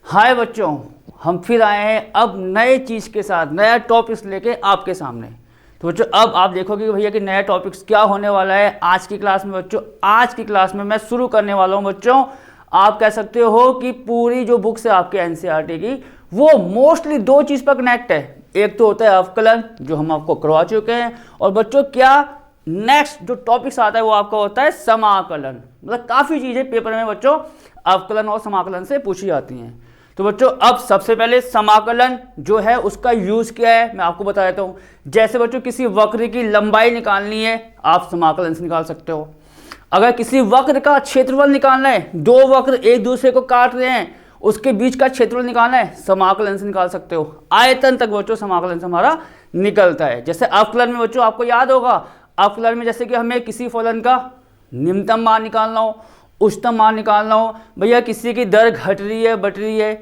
हाय बच्चों, हम फिर आए हैं अब नए चीज़ के साथ, नया टॉपिक्स लेके आपके सामने। तो बच्चों अब आप देखोगे कि भैया कि नया टॉपिक्स क्या होने वाला है आज की क्लास में। बच्चों आज की क्लास में मैं शुरू करने वाला हूँ बच्चों, आप कह सकते हो कि पूरी जो बुक्स है आपके एनसीईआरटी की वो मोस्टली दो चीज़ पर कनेक्ट है। एक तो होता है अवकलन जो हम आपको करवा चुके हैं, और बच्चों क्या नेक्स्ट जो टॉपिक्स आता है वो आपका होता है समाकलन। मतलब काफ़ी चीज़ें पेपर में बच्चों अवकलन और समाकलन से पूछी जाती हैं। तो बच्चों अब सबसे पहले समाकलन जो है उसका यूज क्या है मैं आपको बता देता हूँ। जैसे बच्चों किसी वक्र की लंबाई निकालनी है आप समाकलन से निकाल सकते हो। अगर किसी वक्र का क्षेत्रफल निकालना है, दो वक्र एक दूसरे को काट रहे हैं उसके बीच का क्षेत्रफल निकालना है, समाकलन से निकाल सकते हो। आयतन तक बच्चों समाकलन से हमारा निकलता है। जैसे अवकलन में बच्चों आपको याद होगा, अवकलन में जैसे कि हमें किसी फलन का निम्नतम मान निकालना हो, उच्चतम मान निकालना हो, भैया किसी की दर घट रही है बढ़ रही है,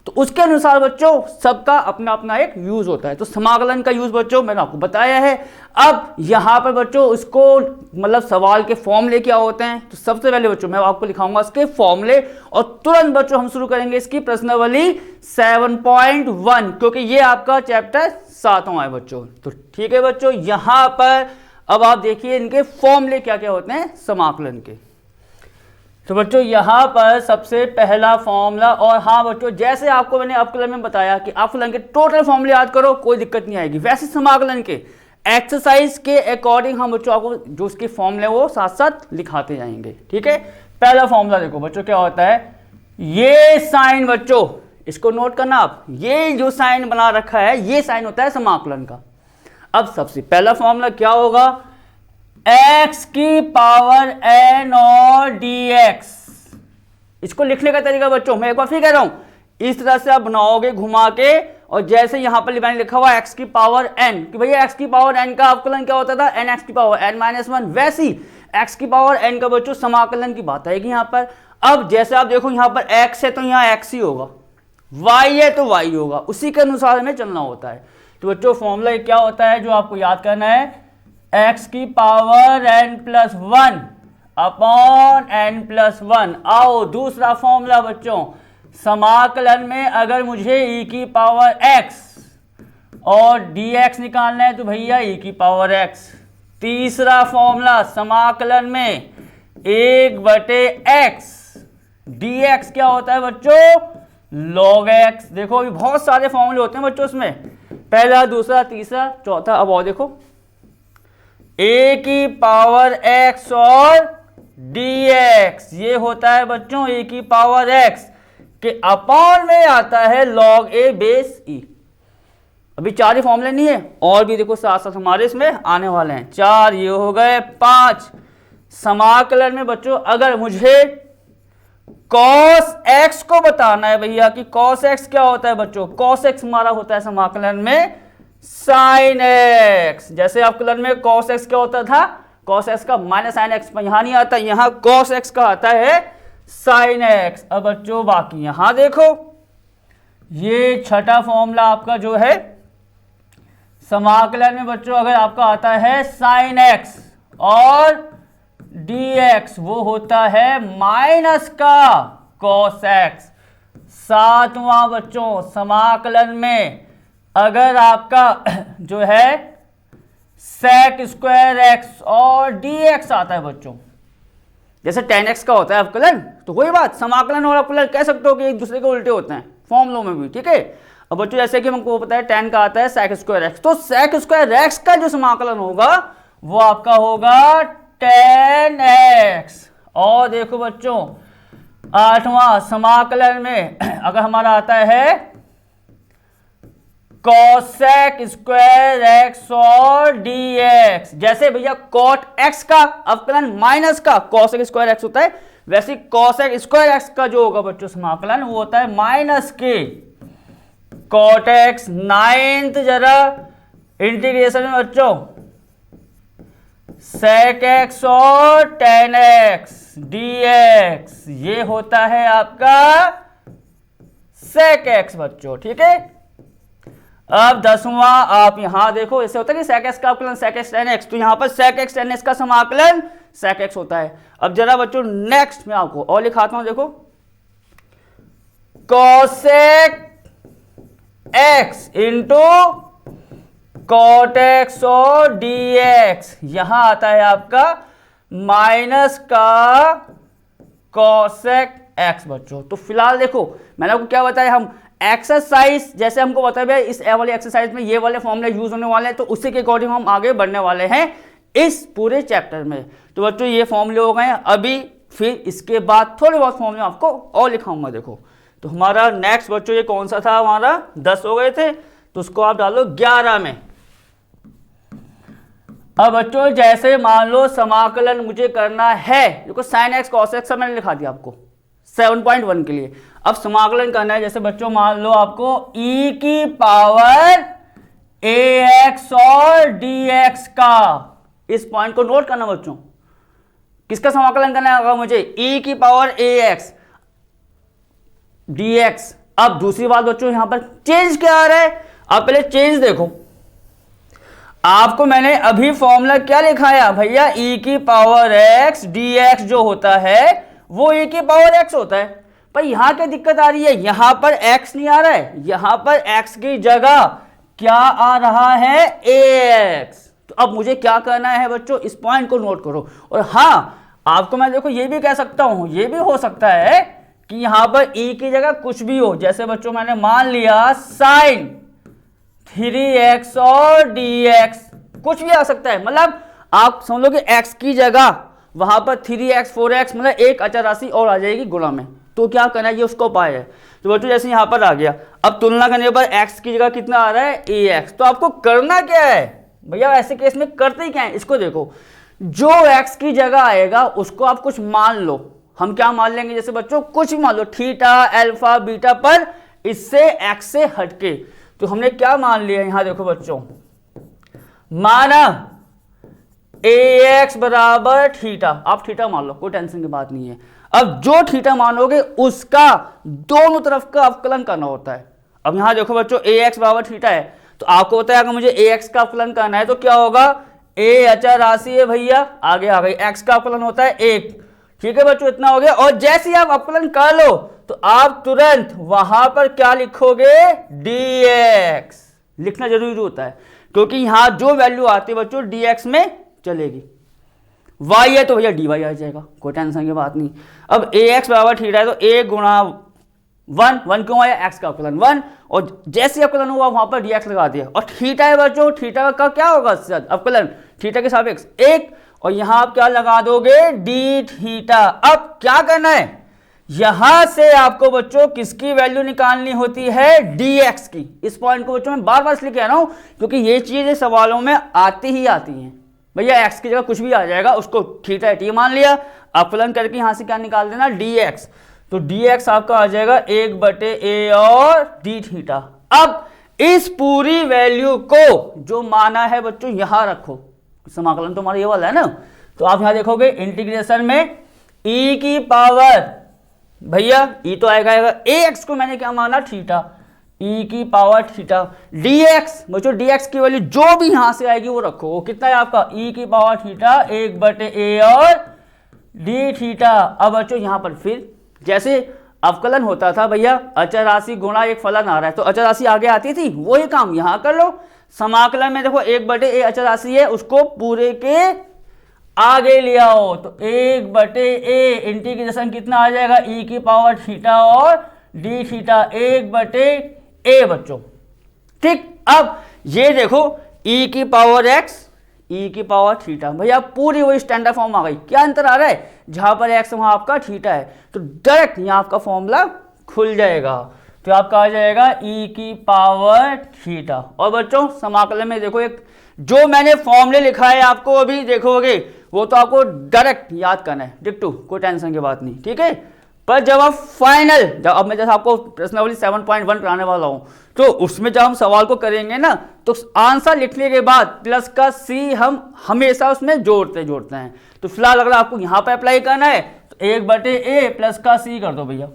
तो उसके अनुसार बच्चों सबका अपना अपना एक यूज होता है। तो समाकलन का यूज बच्चों मैंने आपको बताया है। अब यहाँ पर बच्चों उसको मतलब सवाल के फॉर्मूले क्या होते हैं, तो सबसे पहले बच्चों मैं आपको लिखाऊंगा इसके फॉर्मूले, और तुरंत बच्चों हम शुरू करेंगे इसकी प्रश्नावली 7.1, क्योंकि ये आपका चैप्टर 7वां है बच्चों। तो ठीक है बच्चों, यहाँ पर अब आप देखिए इनके फॉर्मूले क्या क्या होते हैं समाकलन के। तो बच्चों यहाँ पर सबसे पहला फॉर्मूला, और हाँ बच्चों जैसे आपको मैंने अवकलन में बताया कि अवकलन के टोटल फॉर्मूले याद करो कोई दिक्कत नहीं आएगी, वैसे समाकलन के एक्सरसाइज के अकॉर्डिंग हम बच्चों आपको जो उसके फॉर्मूले वो साथ साथ लिखाते जाएंगे। ठीक है, पहला फॉर्मूला देखो बच्चों क्या होता है, ये साइन बच्चों इसको नोट करना आप, ये जो साइन बना रखा है ये साइन होता है समाकलन का। अब सबसे पहला फॉर्मूला क्या होगा, x की पावर n और dx। इसको लिखने का तरीका बच्चों मैं एक बार फिर कह रहा हूं, इस तरह से आप बनाओगे घुमा के, और जैसे यहां पर मैंने लिखा हुआ x की पावर n कि भैया x की पावर n का अवकलन क्या होता था nx की पावर n-1, वैसी x की पावर n का बच्चों समाकलन की बात आएगी यहां पर। अब जैसे आप देखो यहां पर x है तो यहां x ही होगा, y है तो y होगा, उसी के अनुसार हमें चलना होता है। तो बच्चों फॉर्मूला क्या होता है जो आपको याद करना है, x की पावर n+1 अपॉन n+1। आओ दूसरा फॉर्मूला बच्चों, समाकलन में अगर मुझे e की पावर x और dx निकालना है तो भैया e की पावर x। तीसरा फॉर्मूला समाकलन में 1/x dx क्या होता है बच्चों, log x। देखो अभी बहुत सारे फॉर्मूले होते हैं बच्चों उसमें, पहला दूसरा तीसरा चौथा। अब और देखो a की पावर x और dx ये होता है बच्चों a की पावर x के अपॉन में आता है log a बेस e। अभी चार ही फॉर्मूले नहीं है, और भी देखो साथ साथ हमारे इसमें आने वाले हैं। चार ये हो गए, 5 समाकलन में बच्चों अगर मुझे cos x को बताना है भैया कि cos x क्या होता है बच्चों, cos x हमारा होता है समाकलन में sin x। जैसे अवकलन में cos x क्या होता था, cos x का माइनस sin x पर यहां नहीं आता, यहां cos x का आता है sin x। अब बच्चों बाकी यहां देखो ये छठा फॉर्मूला आपका जो है समाकलन में बच्चों अगर आपका आता है sin x और dx वो होता है माइनस का cos x। सातवां बच्चों समाकलन में अगर आपका जो है sec² x और dx आता है बच्चों, जैसे tan x का होता है अवकलन, तो वही बात समाकलन और अवकलन कह सकते हो कि एक दूसरे के उल्टे होते हैं फॉर्मूलों में भी। ठीक है, अब बच्चों जैसे कि हमको पता है tan का आता है sec² x, तो sec² x का जो समाकलन होगा वो आपका होगा tan x। और देखो बच्चों आठवां समाकलन में अगर हमारा आता है cosec² x और dx, जैसे भैया cot x का अवकलन माइनस का cosec² x होता है, वैसे cosec² x का जो होगा बच्चों समाकलन वो होता है माइनस के cot x। 9th जरा इंटीग्रेशन में बच्चों sec x और tan x dx ये होता है आपका sec x बच्चों। ठीक है, अब 10वां आप यहां देखो ऐसे होता है कि sec x का अवकलन sec x tan x, तो यहां पर sec x tan x का समाकलन sec x होता है। अब जरा बच्चों नेक्स्ट में आपको और लिखाता हूं, देखो cosec x into cot x और डी एक्स, यहां आता है आपका माइनस का कॉसेक एक्स बच्चों। तो फिलहाल देखो मैंने आपको क्या बताया, हम एक्सरसाइज जैसे हमको बताया भैया इस वाले एक्सरसाइज में ये वाले फॉर्मूले यूज होने वाले हैं, तो उसी के अकॉर्डिंग हम आगे बढ़ने वाले हैं इस पूरे चैप्टर में। तो बच्चों ये फॉर्मूले हो गए अभी, फिर इसके बाद थोड़े बहुत फॉर्मूले आपको और लिखाऊंगा। देखो तो हमारा नेक्स्ट बच्चों ये कौन सा था, हमारा 10 हो गए थे, तो उसको आप डालो 11 में। अब बच्चों जैसे मान लो समाकलन मुझे करना है, देखो साइन एक्स कॉस एक्स मैंने लिखा दिया आपको 7.1 के लिए। अब समाकलन करना है, जैसे बच्चों मान लो आपको e की पावर ax और dx का, इस पॉइंट को नोट करना बच्चों, किसका समाकलन करना होगा मुझे, e की पावर ax dx। अब दूसरी बात बच्चों यहां पर चेंज क्या आ रहा है, आप पहले चेंज देखो, आपको मैंने अभी फॉर्मूला क्या लिखाया भैया, e की पावर x dx जो होता है वो e की पावर x होता है। पर यहां क्या दिक्कत आ रही है, यहां पर x नहीं आ रहा है, यहां पर x की जगह क्या आ रहा है, ax। तो अब मुझे क्या करना है बच्चों, इस पॉइंट को नोट करो। और हाँ आपको मैं देखो ये भी कह सकता हूं, ये भी हो सकता है कि यहां पर e की जगह कुछ भी हो, जैसे बच्चों मैंने मान लिया साइन 3x और dx, कुछ भी आ सकता है। मतलब आप समझ लो कि x की जगह वहां पर 3x 4x मतलब एक अचर राशि और आ जाएगी गुणा में, तो क्या करना है, ये उसको उपाय है। तो बच्चों जैसे यहां पर आ गया, अब तुलना करने पर x की जगह कितना आ रहा है, ax। तो आपको करना क्या है भैया, ऐसे केस में करते ही क्या है, इसको देखो, जो x की जगह आएगा उसको आप कुछ मान लो। हम क्या मान लेंगे, जैसे बच्चों कुछ भी मान लो, थीटा अल्फा बीटा, पर इससे x से हटके। तो हमने क्या मान लिया, यहां देखो बच्चों, माना ax बराबर थीटा, आप थीटा मान लो, कोई टेंशन की बात नहीं है। अब जो थीटा मानोगे उसका दोनों तरफ का अवकलन करना होता है। अब यहां देखो बच्चों ax बराबर थीटा है, तो आपको होता है अगर मुझे ax का अवकलन करना है तो क्या होगा, a अचर राशि है भैया, आगे आ गई, x का अवकलन होता है 1। ठीक है बच्चों इतना हो गया। और जैसे ही आप अवकलन कर लो तो आप तुरंत वहां पर क्या लिखोगे, dx लिखना जरूरी होता है, क्योंकि यहां जो वैल्यू आती है बच्चों dx में चलेगी, y है तो भैया dy आ जाएगा, कोई टेंशन की बात नहीं। अब ax बराबर थीटा है तो a गुणा 1 क्यों आया, x का अवकलन 1, और जैसे अवकलन हुआ वहां पर dx लगा दिया। और थीटा है बच्चों, थीटा का क्या होगा अवकलन, थीटा के सापेक्ष 1, और यहां आप क्या लगा दोगे, d थीटा। अब क्या करना है, यहां से आपको बच्चों किसकी वैल्यू निकालनी होती है, dx की। इस पॉइंट को बच्चों मैं बार बार इसलिए कह रहा हूं क्योंकि ये चीजें सवालों में आती ही आती हैं। भैया x की जगह कुछ भी आ जाएगा, उसको थीटा t मान लिया, अवकलन करके यहां से क्या निकाल देना, dx। तो dx आपका आ जाएगा 1/a और d थीटा। अब इस पूरी वैल्यू को जो माना है बच्चों यहां रखो, समाकलन तो हमारा ये वाला है ना, तो आप यहां देखोगे इंटीग्रेशन में e की पावर, भैया e तो आएगा ax को मैंने क्या माना, थीटा, e की पावर थीटा, dx बच्चों dx की वैल्यू जो भी यहां से आएगी वो रखो, वो कितना है आपका, e की पावर थीटा 1/a और d थीटा। अब बच्चों यहां पर फिर जैसे अवकलन होता था भैया, अचर राशि गुणा एक फलन आ रहा है तो अचर राशि आगे आती थी, वही काम यहां कर लो। समाकलन में देखो 1/a अचर राशि है, उसको पूरे के आगे ले आओ, तो 1/a इंटीग्रेशन कितना आ जाएगा, e की पावर थीटा और d थीटा 1/a बच्चों। ठीक, अब ये देखो e की पावर x, e की पावर थीटा, भैया पूरी वही स्टैंडर्ड फॉर्म आ गई। क्या अंतर आ रहा है, जहां पर x वहां आपका थीटा है, तो डायरेक्ट यहां आपका फॉर्मूला खुल जाएगा, तो आपका आ जाएगा e की पावर थीटा। और बच्चों समाकलन में देखो एक जो मैंने फॉर्मूले लिखा है आपको अभी देखोगे वो तो आपको डायरेक्ट याद करना है, डिट्टो, कोई टेंशन की बात नहीं, ठीक है। पर जब आप फाइनल, जब अब मैं जैसे आपको प्रश्नावली 7.1 कराने वाला हूं, तो उसमें जब हम सवाल को करेंगे ना, तो आंसर लिखने के बाद प्लस का सी हम हमेशा उसमें जोड़ते हैं। तो फिलहाल अगर आपको यहां पर अप्लाई करना है तो 1/a प्लस का सी कर दो भैया,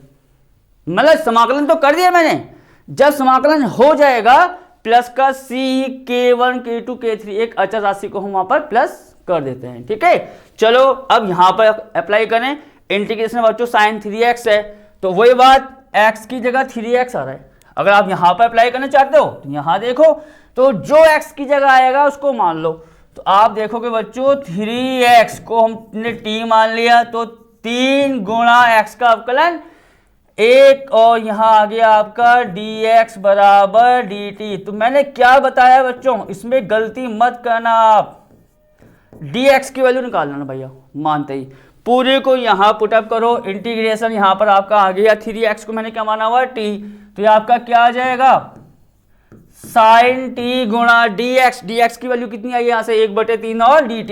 मतलब समाकलन तो कर दिया मैंने, जब समाकलन हो जाएगा प्लस का सी k1 k2 k3 एक अचर राशि को हम वहां पर प्लस कर देते हैं, ठीक है। चलो अब यहां पर अप्लाई करें, इंटीग्रेशन बच्चों साइन 3x है, तो वही बात x की जगह 3x आ रहा है। अगर आप यहां पर अप्लाई करना चाहते हो तो यहां देखो, तो जो x की जगह आएगा उसको मान लो। तो आप देखोगे बच्चों 3x को हमने t मान लिया, तो 3 गुणा x का अवकलन 1, और यहां आ गया आपका dx बराबर dt। तो मैंने क्या बताया बच्चों, इसमें गलती मत करना, आप dx की वैल्यू निकाल लेना भैया मानते ही। पूरे को यहां पुटअप करो, इंटीग्रेशन यहां पर आपका आ गया 3x को मैंने क्या माना हुआ t, तो ये आपका क्या आ जाएगा sin t गुणा dx। dx की वैल्यू कितनी आई यहां से 1/3 और dt,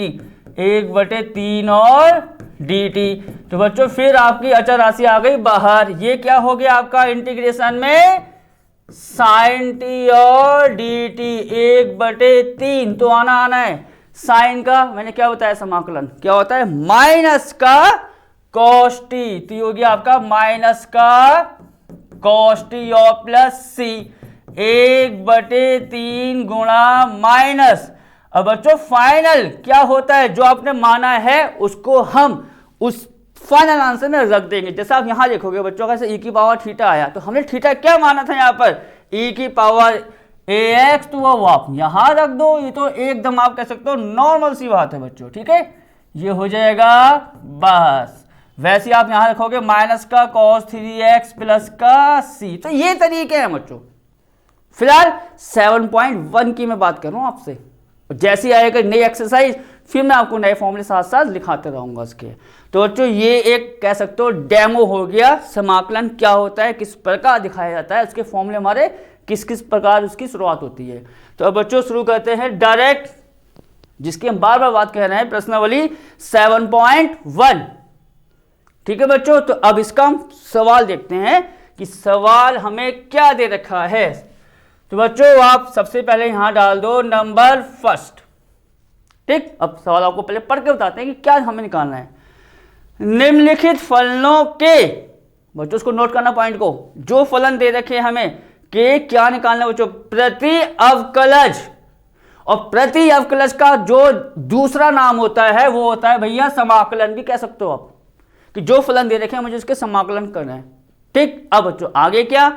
1/3 और dt। तो बच्चों फिर आपकी अचर राशि आ गई बाहर। ये क्या हो गया आपका इंटीग्रेशन में sin t और dt 1/3। तो आना है साइन का, मैंने क्या बताया समाकलन क्या होता है, माइनस का cos t। तो ये हो गया आपका माइनस का cos t और प्लस c 1/3 गुणा माइनस। अब बच्चों फाइनल क्या होता है, जो आपने माना है उसको हम उस फाइनल आंसर में रख देंगे। जैसे आप यहां देखोगे बच्चों, कैसे e की पावर थीटा आया, तो हमने थीटा क्या माना था यहां पर, e की पावर ax, तो वो आप यहां रख दो। ये तो एकदम आप कह सकते हो नॉर्मल सी बात है बच्चों, ठीक है, ये हो जाएगा बस। वैसे आप यहां रखोगे माइनस का cos 3x प्लस का c। तो ये तरीके हैं बच्चों। फिलहाल 7.1 की मैं बात कर रहा हूं आपसे, जैसे आएगा नई एक्सरसाइज फिर मैं आपको नए फॉर्मूले साथ साथ लिखाते रहूंगा उसके। तो बच्चों ये एक कह सकते हो डेमो हो गया, समाकलन क्या होता है, किस प्रकार दिखाया जाता है, उसके फॉर्मूले हमारे किस किस प्रकार उसकी शुरुआत होती है। तो अब बच्चों शुरू करते हैं डायरेक्ट, जिसकी हम बार बार बात कर रहे हैं, प्रश्नावली 7.1। ठीक है बच्चों, तो अब इसका हम सवाल देखते हैं कि सवाल हमें क्या दे रखा है। तो बच्चों आप सबसे पहले यहां डाल दो नंबर फर्स्ट। ठीक, अब सवाल आपको पहले पढ़ के बताते हैं कि क्या हमें निकालना है। निम्नलिखित फलनों के, बच्चों उसको नोट करना पॉइंट को, जो फलन दे रखे हमें के क्या निकालना है बच्चों, प्रति अवकलज। और प्रति अवकलज का जो दूसरा नाम होता है वो होता है भैया समाकलन, भी कह सकते हो आप, कि जो फलन दे रखे हैं मुझे उसके समाकलन करना है। ठीक, अब बच्चों आगे क्या,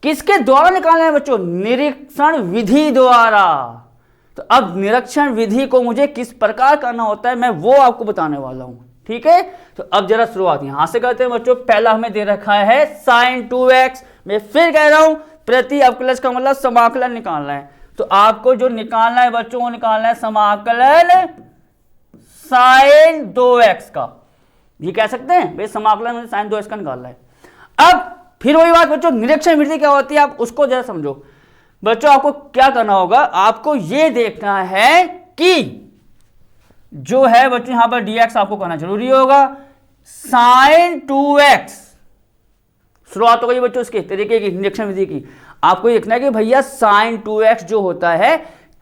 किसके द्वारा निकालना है बच्चों, निरीक्षण विधि द्वारा। तो अब निरीक्षण विधि को मुझे किस प्रकार करना होता है मैं वो आपको बताने वाला हूं। ठीक है, तो अब जरा शुरुआत यहां से करते हैं बच्चों। पहला हमें दे रखा है sin 2x। मैं फिर कह रहा हूं प्रति अवकलज का मतलब समाकलन निकालना है। तो आपको जो निकालना है बच्चों वो निकालना है समाकलन sin 2x का। ये कह सकते हैं भाई समाकलन में sin 2x का निकालना है। अब फिर वही बात बच्चों, निरीक्षण विधि क्या होती है आप उसको जरा समझो। बच्चों आपको क्या करना होगा, आपको ये देखना है कि जो है बच्चों यहां पर dx आपको करना जरूरी होगा। sin 2x शुरुआत हो गई बच्चों इसके तरीके की, निरीक्षण विधि की। आपको देखना है कि भैया sin 2x जो होता है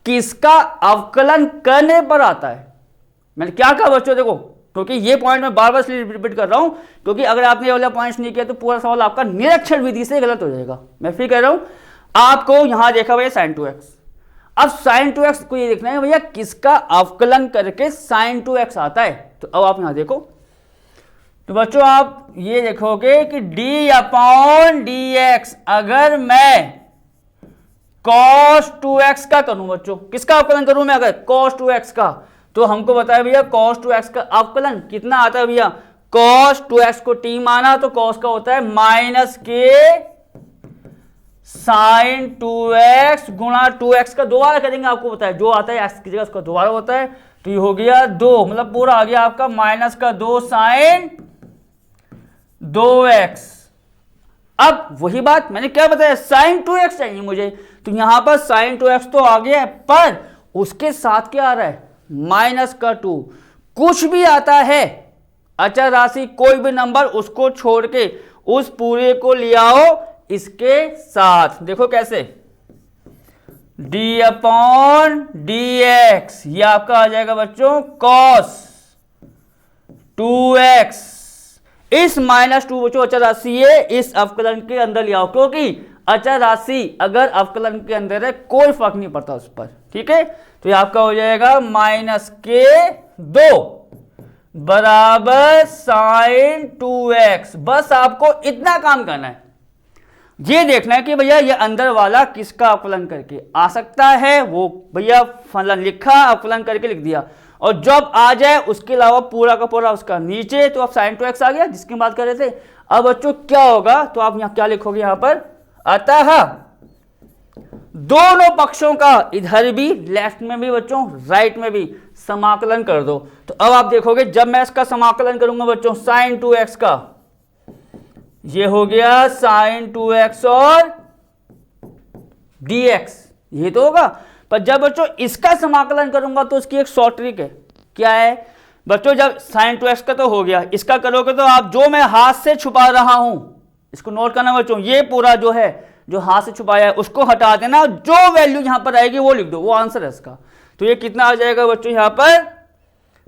किसका अवकलन करने पर आता है। मैंने क्या कहा बच्चों, देखो क्योंकि ये पॉइंट मैं बार बार इसलिए रिपीट कर रहा हूं क्योंकि अगर आपने ये वाला पॉइंट नहीं किया तो पूरा सवाल आपका निरीक्षण विधि से गलत हो जाएगा। मैं फिर कह रहा हूं, आपको यहां देखा भैया sin 2x। अब sin 2x को ये देखना है भैया किसका अवकलन करके sin 2x आता है। तो अब आप यहां देखो, तो बच्चों आप ये देखोगे कि d/dx अगर मैं cos 2x का करूं बच्चों, किसका अवकलन करूं मैं अगर cos 2x का, तो हमको बताया भैया cos 2x का अवकलन कितना आता है भैया, cos 2x को t माना तो cos का होता है माइनस के sin 2x गुणा 2x का दोबारा करेंगे, आपको बताया जो आता है x की जगह उसका दोबारा होता है। तो ये हो गया 2, मतलब पूरा आ गया आपका माइनस का 2 sin 2x। अब वही बात मैंने क्या बताया, sin 2x चाहिए मुझे, तो यहां पर sin 2x तो आ गया है, पर उसके साथ क्या आ रहा है माइनस का 2। कुछ भी आता है अचर राशि कोई भी नंबर उसको छोड़ के उस पूरे को ले आओ इसके साथ। देखो कैसे, d/dx ये आपका आ जाएगा बच्चों cos 2x। इस -2 बच्चों अचर राशि है, इस अवकलन के अंदर ले आओ, क्योंकि अचर राशि अगर अवकलन के अंदर है कोई फर्क नहीं पड़ता उस पर। ठीक है, तो ये आपका हो जाएगा -2 बराबर sin 2x। बस आपको इतना काम करना है, ये देखना है कि भैया ये अंदर वाला किसका अवकलन करके आ सकता है, वो भैया फलन लिखा, अवकलन करके लिख दिया, और जब आ जाए उसके अलावा पूरा का पूरा उसका नीचे, तो अब sin 2x आ गया जिसकी बात कर रहे थे। अब बच्चों क्या होगा, तो आप यहाँ क्या लिखोगे यहाँ पर, अतः दोनों पक्षों का इधर भी लेफ्ट में भी बच्चों राइट में भी समाकलन कर दो। तो अब आप देखोगे जब मैं इसका समाकलन करूंगा बच्चों sin 2x का, ये हो गया sin 2x और dx, ये तो होगा। पर जब बच्चों इसका समाकलन करूंगा तो उसकी एक शॉर्ट ट्रिक है। क्या है बच्चों, जब sin 2x का तो हो गया, इसका करोगे तो आप जो मैं हाथ से छुपा रहा हूं, इसको नोट करना बच्चों, ये पूरा जो है जो हाथ से छुपाया है उसको हटा देना, जो वैल्यू यहां पर आएगी वो लिख दो, वो आंसर है इसका। तो ये कितना आ जाएगा बच्चों यहां पर,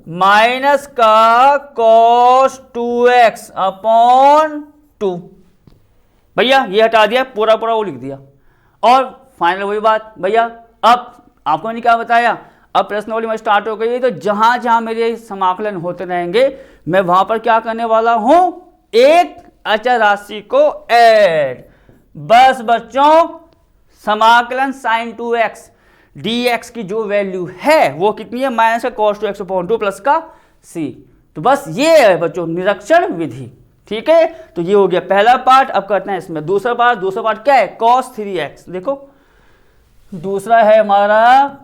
माइनस का cos 2x अपॉन 2। भैया ये हटा दिया, पूरा पूरा वो लिख दिया, और फाइनल वही बात भैया। अब आपको मैंने क्या बताया, अब प्रश्नावली में स्टार्ट हो गई, तो जहां जहां मेरे समाकलन होते रहेंगे मैं वहां पर क्या करने वाला हूं, एक अचर राशि को ऐड। बस बच्चों समाकलन sin 2x dx की जो वैल्यू है वो कितनी है, माइनस का cos 2x अपॉन 2 प्लस का c। तो बस ये है बच्चों निरीक्षण विधि, ठीक है। तो ये हो गया पहला पार्ट। अब करते हैं इसमें दूसरा पार्ट। दूसरा पार्ट क्या है, cos 3x। देखो दूसरा है हमारा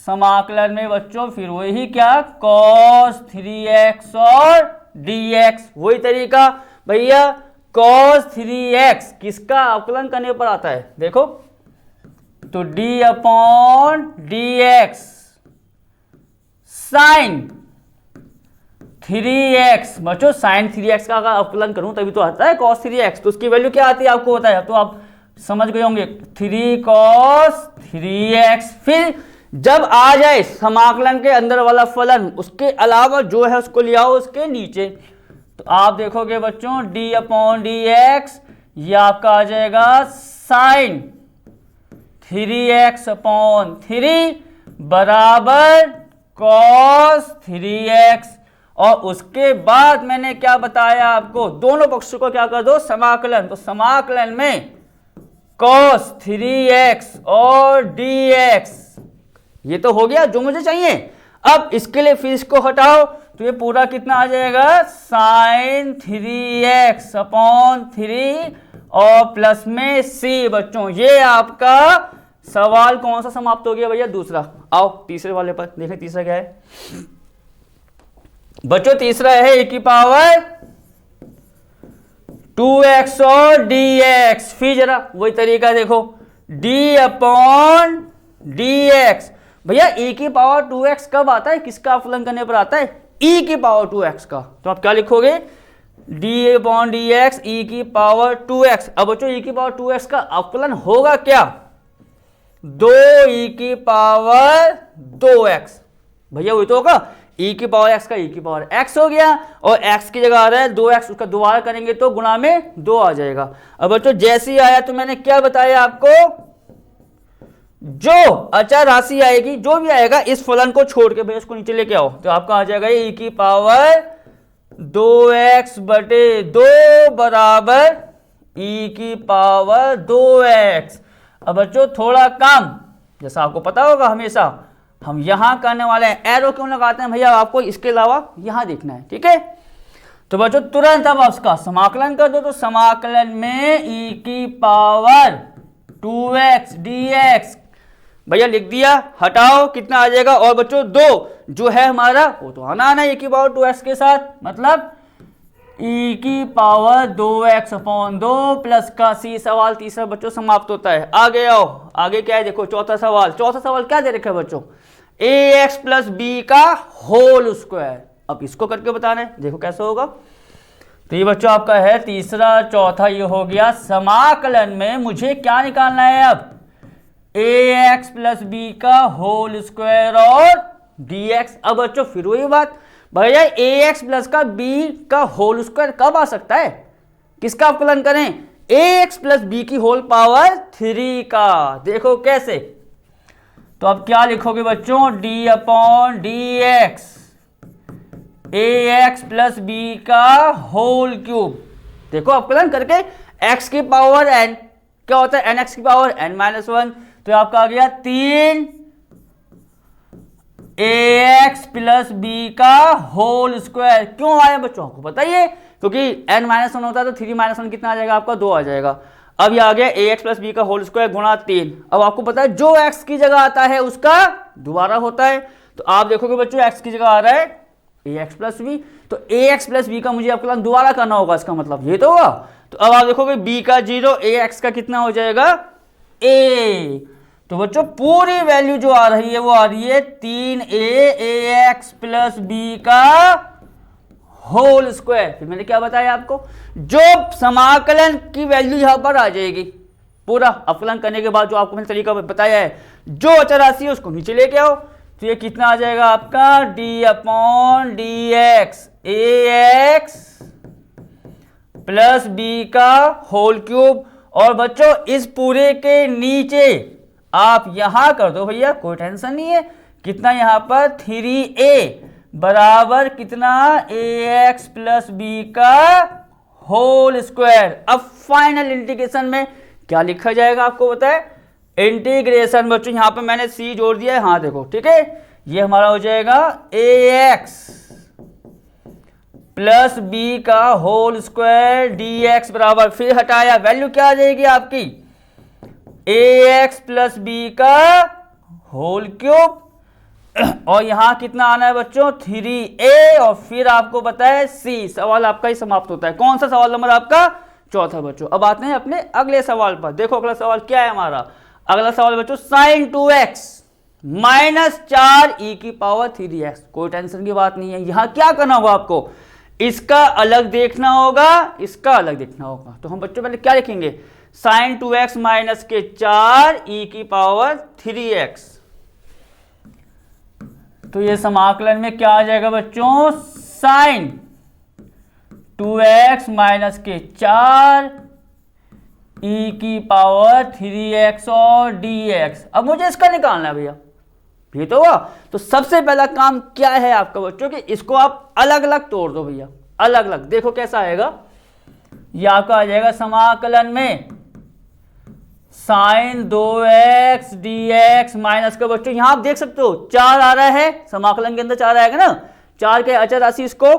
समाकलन में बच्चों फिर वही क्या, cos 3x और dx, वही तरीका भैया। cos 3x किसका अवकलन करने पर आता है, देखो तो d upon dx sin 3x, बच्चों sin 3x का अगर अवकलन करूं तभी तो आता है cos 3x। तो उसकी वैल्यू क्या आती है आपको बताया, तो आप समझ गए होंगे 3 cos 3x। फिर जब आ जाए समाकलन के अंदर वाला फलन, उसके अलावा जो है उसको ले आओ उसके नीचे, तो आप देखोगे बच्चों d अपॉन dx, ये आपका आ जाएगा sin 3x अपॉन 3 बराबर cos 3x। और उसके बाद मैंने क्या बताया आपको, दोनों पक्षों को क्या कर दो समाकलन। तो समाकलन में cos 3x और dx, ये तो हो गया जो मुझे चाहिए। अब इसके लिए फिर इसको हटाओ, तो ये पूरा कितना आ जाएगा, sin 3x अपॉन 3 और प्लस में c। बच्चों ये आपका सवाल कौन सा समाप्त हो गया भैया, दूसरा। आओ तीसरे वाले पर देखें, तीसरा क्या है बच्चों, तीसरा है e की पावर 2x और dx। फिर जरा वही तरीका देखो, d अपॉन dx। भैया e की पावर 2x कब आता है, किसका अवकलन करने पर आता है, e की पावर 2x का। तो आप क्या लिखोगे, d अपॉन dx e की पावर 2x। अब बच्चों e की पावर 2x का अवकलन होगा क्या, 2e की पावर 2x। भैया वही तो होगा, e की पावर x का e की पावर x हो गया, और x की जगह आ रहा है 2x, उसका दोबारा करेंगे तो गुणा में 2 आ जाएगा। अब बच्चों जैसे ही आया तो मैंने क्या बताया आपको, जो अचर राशि आएगी जो भी आएगा इस फलन को छोड़ के भैया इसको नीचे लेके आओ, तो आपका आ जाएगा e की पावर 2x बटे 2 बराबर e की पावर 2x। अब बच्चों थोड़ा काम जैसा आपको पता होगा हमेशा हम यहां करने वाले हैं, एरो क्यों लगाते हैं भैया, आपको इसके अलावा यहां देखना है, ठीक है। तो बच्चों तुरंत अब उसका समाकलन कर दो, तो समाकलन में e की पावर 2x dx भैया लिख दिया, हटाओ कितना आ जाएगा, और बच्चों 2 जो है हमारा वो तो आना है e की पावर 2x के साथ, मतलब e की पावर 2x अपॉन 2 प्लस का c। सवाल तीसरा बच्चों समाप्त होता है। आगे आओ, आगे क्या है देखो, चौथा सवाल। चौथा सवाल क्या दे रखा है बच्चों, ax प्लस बी का होल स्क्वायर। अब इसको करके बताना है, देखो कैसे होगा। तो ये बच्चों आपका है तीसरा, चौथा ये हो गया। समाकलन में मुझे क्या निकालना है अब, ax प्लस बी का होल स्क्वायर और dx। अब बच्चों फिर वही बात भैया, ax प्लस का b का होल स्क्वायर कब आ सकता है, किसका अवकलन करें, ax प्लस b की होल पावर 3 का। देखो कैसे, तो अब क्या लिखोगे बच्चों, d upon dx ax plus b का होल क्यूब। देखो अवकलन करके एक्स की पावर एन, क्या होता है एन एक्स की पावर एन माइनस वन, तो आपका आ गया 3 ax प्लस बी का होल स्क्वायर। क्यों आया बच्चों आपको बताइए, क्योंकि n माइनस वन होता है तो 3 माइनस वन कितना आ जाएगा आपका 2 आ जाएगा। अब ये आ गया ax प्लस बी का होल स्क्वायर गुणा 3। अब आपको पता है जो x की जगह आता है उसका दोबारा होता है, तो आप देखोगे बच्चों x की जगह आ रहा है ax प्लस बी, तो ax प्लस बी का मुझे आपका दोबारा करना होगा, इसका मतलब ये तो हुआ। तो अब आप देखोगे b का 0, ax का कितना हो जाएगा a, तो बच्चों पूरी वैल्यू जो आ रही है वो आ रही है 3a ax प्लस बी का होल स्क्वायर। फिर मैंने क्या बताया आपको, जो समाकलन की वैल्यू यहां पर आ जाएगी, पूरा अवकलन करने के बाद जो आपको मैंने तरीका बताया है, जो अचर राशि है उसको नीचे लेके आओ, तो ये कितना आ जाएगा आपका d upon d x ax plus b का होल क्यूब। और बच्चों इस पूरे के नीचे आप यहां कर दो भैया, कोई टेंशन नहीं है, कितना यहां पर 3a बराबर कितना ax प्लस बी का होल स्क्वायर। अब फाइनल इंटीग्रेशन में क्या लिखा जाएगा आपको पता है, इंटीग्रेशन बच्चों यहां पे मैंने c जोड़ दिया है, हाँ देखो ठीक है, ये हमारा हो जाएगा ax प्लस बी का होल स्क्वायर dx बराबर, फिर हटाया वैल्यू क्या आ जाएगी आपकी ax प्लस बी का होल क्यूब, और यहां कितना आना है बच्चों 3a, और फिर आपको पता है c। सवाल आपका ही समाप्त होता है। कौन सा सवाल नंबर आपका चौथा बच्चों। अब आते हैं अपने अगले सवाल पर। देखो अगला सवाल क्या है हमारा, अगला सवाल बच्चों sin 2x माइनस 4e की पावर 3x। कोई टेंशन की बात नहीं है, यहां क्या करना होगा आपको, इसका अलग देखना होगा, इसका अलग देखना होगा। तो हम बच्चों पहले क्या लिखेंगे, sin 2x माइनस के 4e की पावर 3x, तो ये समाकलन में क्या आ जाएगा बच्चों, sin 2x माइनस के 4 e की पावर 3x और dx। अब मुझे इसका निकालना है भैया, ये तो हुआ। तो सबसे पहला काम क्या है आपका बच्चों कि इसको आप अलग अलग तोड़ दो भैया, अलग अलग। देखो कैसा आएगा, ये आपका आ जाएगा समाकलन में sin 2x dx माइनस का बच्चों यहां आप देख सकते हो 4 आ रहा है, समाकलन के अंदर 4 आएगा ना, 4 के अचर राशि इसको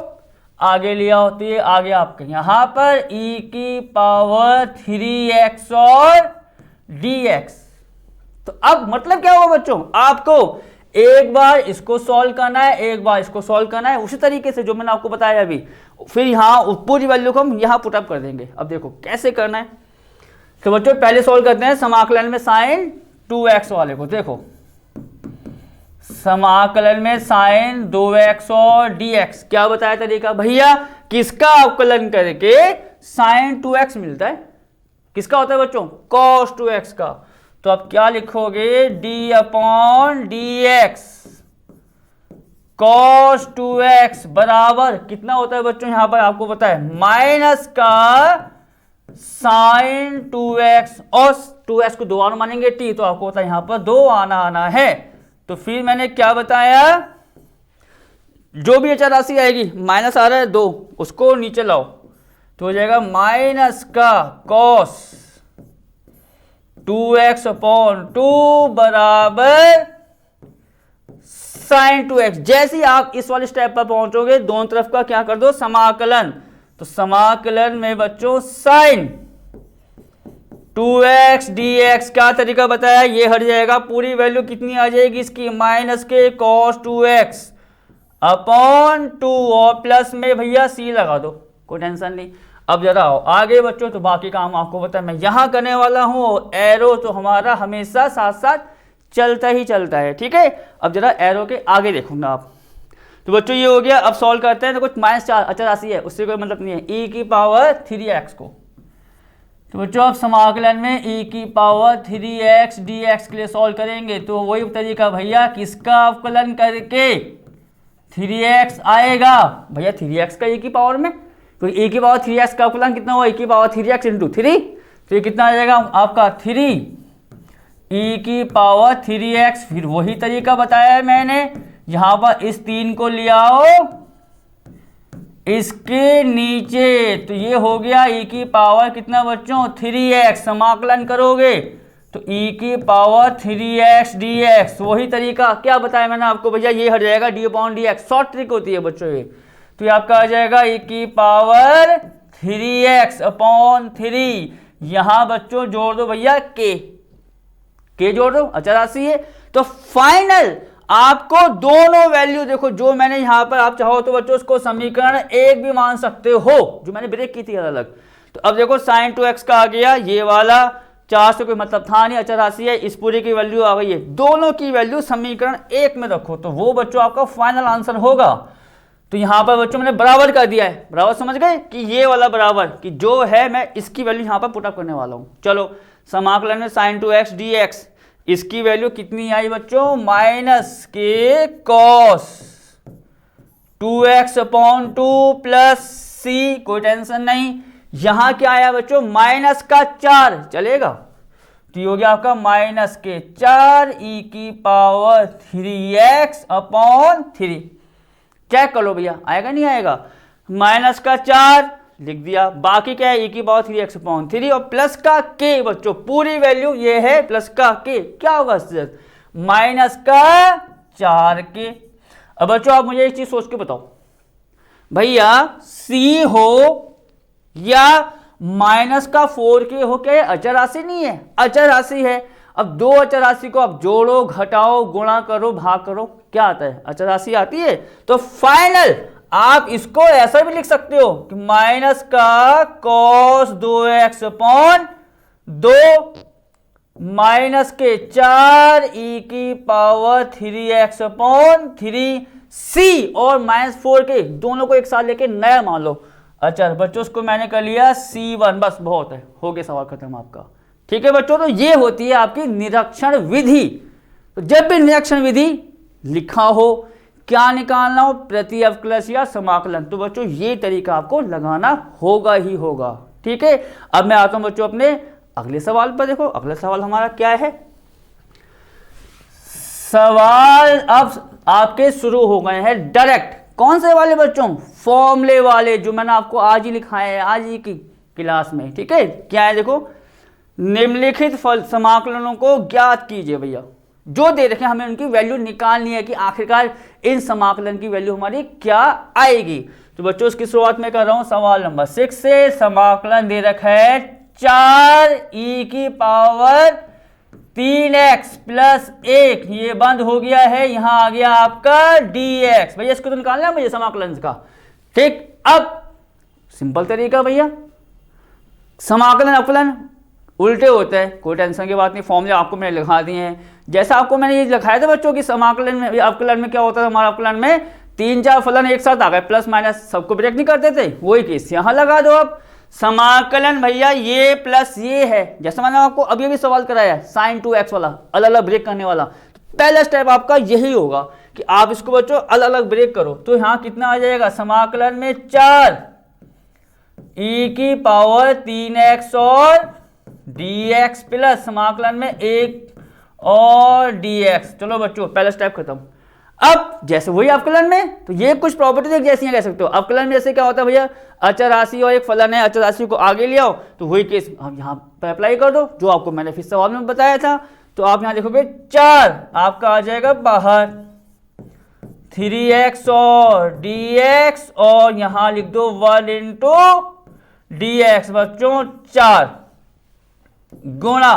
आगे लिया होती है, आगे आपके यहां पर e की पावर 3x और dx। तो अब मतलब क्या होगा बच्चों, आपको एक बार इसको सॉल्व करना है, एक बार इसको सॉल्व करना है, उसी तरीके से जो मैंने आपको बताया अभी, फिर यहां पूरी वैल्यू को हम यहां पुटअप कर देंगे। अब देखो कैसे करना है, तो बच्चों पहले सॉल्व करते हैं समाकलन में sin 2x वाले को। देखो समाकलन में sin 2x और dx क्या बताया तरीका भैया, किसका अवकलन करके sin 2x मिलता है, किसका होता है बच्चों cos 2x का। तो आप क्या लिखोगे d upon dx cos 2x बराबर कितना होता है बच्चों, यहां पर आपको पता है माइनस का sin 2x, और 2x को 2 मानेंगे t, तो आपको पता है यहां पर 2 आना है। तो फिर मैंने क्या बताया, जो भी अचर राशि आएगी, माइनस आ रहा है 2, उसको नीचे लाओ, तो हो जाएगा माइनस का cos 2x अपॉन 2 बराबर sin 2x। जैसे ही आप इस वाले स्टेप पर पहुंचोगे, दोनों तरफ का क्या कर दो समाकलन, तो समाकलन में बच्चों sin 2x dx क्या तरीका बताया, ये हट जाएगा, पूरी वैल्यू कितनी आ जाएगी इसकी माइनस के cos 2x अपॉन 2, और प्लस में भैया c लगा दो, कोई टेंशन नहीं। अब जरा आओ आगे बच्चों, तो बाकी काम आपको पता है मैं यहां करने वाला हूं, एरो तो हमारा हमेशा साथ साथ चलता ही चलता है, ठीक है। अब जरा एरो के आगे देखूंगा आप, तो बच्चों ये हो गया। अब सॉल्व करते हैं, तो कुछ -4 अचर राशि है, उससे कोई मतलब नहीं है, e की पावर 3x को। तो बच्चों अब समाकलन में e की पावर 3x dx के लिए सॉल्व करेंगे, तो वही तरीका भैया, किसका अवकलन करके 3x आएगा भैया, 3x का e की पावर में, तो e की पावर 3x का अवकलन कितना हुआ, e की पावर 3x इंटू 3, तो ये कितना आ जाएगा आपका 3 e की पावर 3x। फिर वही तरीका बताया है मैंने, यहां पर इस 3 को ले आओ, इसके नीचे, तो ये हो गया e की पावर कितना बच्चों 3x, समाकलन करोगे तो e की पावर 3x dx, वही तरीका क्या बताया मैंने आपको भैया, ये हट जाएगा d/dx, शॉर्ट ट्रिक होती है बच्चों ये। तो ये आपका आ जाएगा e की पावर 3x/3, यहां बच्चों जोड़ दो भैया k जोड़ दो, अचर राशि है। तो फाइनल आपको दोनों वैल्यू देखो, जो मैंने यहां पर, आप चाहो तो बच्चों उसको समीकरण 1 भी मान सकते हो, जो मैंने ब्रेक की थी अलग। तो अब देखो sin 2x का आ गया, ये वाला 4 से कोई मतलब था नहीं, अचर राशि है, इस पूरी की वैल्यू आ गई है, दोनों की वैल्यू समीकरण 1 में रखो, तो वो बच्चों आपका फाइनल आंसर होगा। तो यहां पर बच्चों मैंने बराबर कर दिया है, बराबर समझ गए कि ये वाला बराबर कि जो है मैं इसकी वैल्यू यहां पर पुटअप करने वाला हूं। चलो समाकलन में sin 2x dx, इसकी वैल्यू कितनी आई बच्चों -k cos 2x/2 plus c, कोई टेंशन नहीं। यहां क्या आया बच्चों -4 चलेगा, तो ये हो गया आपका -4 e की पावर 3x/3। चेक कर लो भैया आएगा नहीं आएगा, -4 लिख दिया, बाकी क्या है e की पावर 3x/3 और प्लस का k बच्चों, पूरी वैल्यू ये है प्लस का k, क्या होगा -4k। अब बच्चों आप मुझे एक चीज सोच के बताओ भैया, c हो या -4k हो, क्या अचर राशि नहीं है, अचर राशि है। अब दो अचर राशि को आप जोड़ो, घटाओ, गुणा करो, भाग करो, क्या आता है, अचर राशि आती है। तो फाइनल आप इसको ऐसा भी लिख सकते हो कि माइनस का cos 2x/2 माइनस के 4 e की पावर 3x/3 c और -4 के दोनों को एक साथ लेके नया मान लो अचर। बच्चों उसको मैंने कर लिया C1, बस बहुत है, हो गया सवाल खत्म आपका। ठीक है बच्चों, तो ये होती है आपकी निरीक्षण विधि। तो जब भी निरीक्षण विधि लिखा हो, क्या निकालना हो, प्रति अवकलज या समाकलन, तो बच्चों ये तरीका आपको लगाना होगा ही होगा। ठीक है, अब मैं आता हूं बच्चों अपने अगले सवाल पर। देखो अगला सवाल हमारा क्या है, सवाल अब आपके शुरू हो गए हैं डायरेक्ट। कौन से वाले बच्चों, फॉर्मूले वाले, जो मैंने आपको आज ही लिखाए हैं आज ही की क्लास में। ठीक है, क्या है देखो, निम्नलिखित फल समाकलनों को ज्ञात कीजिए। भैया जो दे रखे हमें उनकी वैल्यू निकालनी है कि आखिरकार इन समाकलन की वैल्यू हमारी क्या आएगी। तो बच्चों उसकी शुरुआत में कर रहा हूं सवाल नंबर 6 से। समाकलन दे रखा है 4 e की पावर 3x प्लस 1, ये बंद हो गया है, यहां आ गया आपका dx। भैया इसको तो निकालना है मुझे समाकलन का। ठीक, अब सिंपल तरीका भैया, समाकलन अवकलन उल्टे होते हैं, कोई टेंशन की बात नहीं, फॉर्मूले आपको मैंने लिखा दिए हैं। जैसा आपको मैंने ये लिखाया था बच्चों की समाकलन में, अवकलन में क्या होता था, हमारा अवकलन में 3-4 फलन एक साथ आ गए, प्लस माइनस सबको ब्रेक नहीं करते थे, वही केस यहां लगा दो। अब समाकलन भैया ये प्लस ये है, जैसा मैंने आपको अभी अभी सवाल कराया है sin 2x वाला, अलग अलग ब्रेक करने वाला। पहला स्टेप आपका यही होगा कि आप इसको बच्चों अलग अलग ब्रेक करो। तो यहां कितना आ जाएगा, समाकलन में 4 e की पावर 3x और dx प्लस समाकलन में 1 और dx। चलो बच्चों पहला स्टेप खत्म। अब जैसे वही अवकलन में, तो ये कुछ प्रॉपर्टीज एक जैसी कह सकते हो। अवकलन में जैसे क्या होता है भैया, अचर राशि और एक फलन है, अचर राशि को आगे ले आओ, तो वही केस आप यहाँ पर अप्लाई कर दो जो आपको मैंने फिर सवाल में बताया था। तो आप यहाँ देखोगे 4 आपका आ जाएगा बाहर, 3x और dx और यहाँ लिख दो 1 इंटू dx बच्चों 4 गुणा।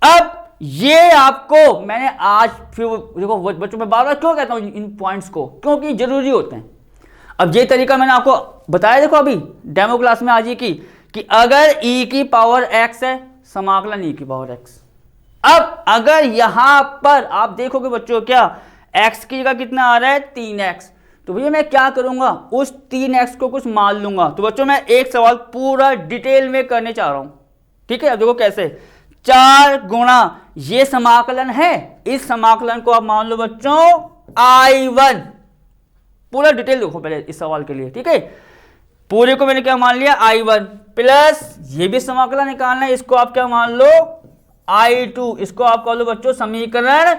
अब ये आपको मैंने आज फिर देखो बच्चों में बार-बार क्यों कहता हूं इन पॉइंट्स को, क्योंकि जरूरी होते हैं। अब ये तरीका मैंने आपको बताया, देखो अभी डेमो क्लास में आज ही की, कि अगर e की पावर x है, समाकलन e की पावर x। अब अगर यहां पर आप देखोगे बच्चों क्या x की जगह कितना आ रहा है 3x, तो भैया मैं क्या करूंगा, उस 3x को कुछ मान लूंगा। तो बच्चों मैं एक सवाल पूरा डिटेल में करने चाह रहा हूं। ठीक है, अब देखो कैसे, 4 गुणा ये समाकलन है, इस समाकलन को आप मान लो बच्चों I1। पूरा डिटेल देखो पहले इस सवाल के लिए। ठीक है, पूरे को मैंने क्या मान लिया I1 प्लस ये भी समाकलन निकालना है, इसको आप क्या मान लो I2, इसको आप कह लो बच्चों समीकरण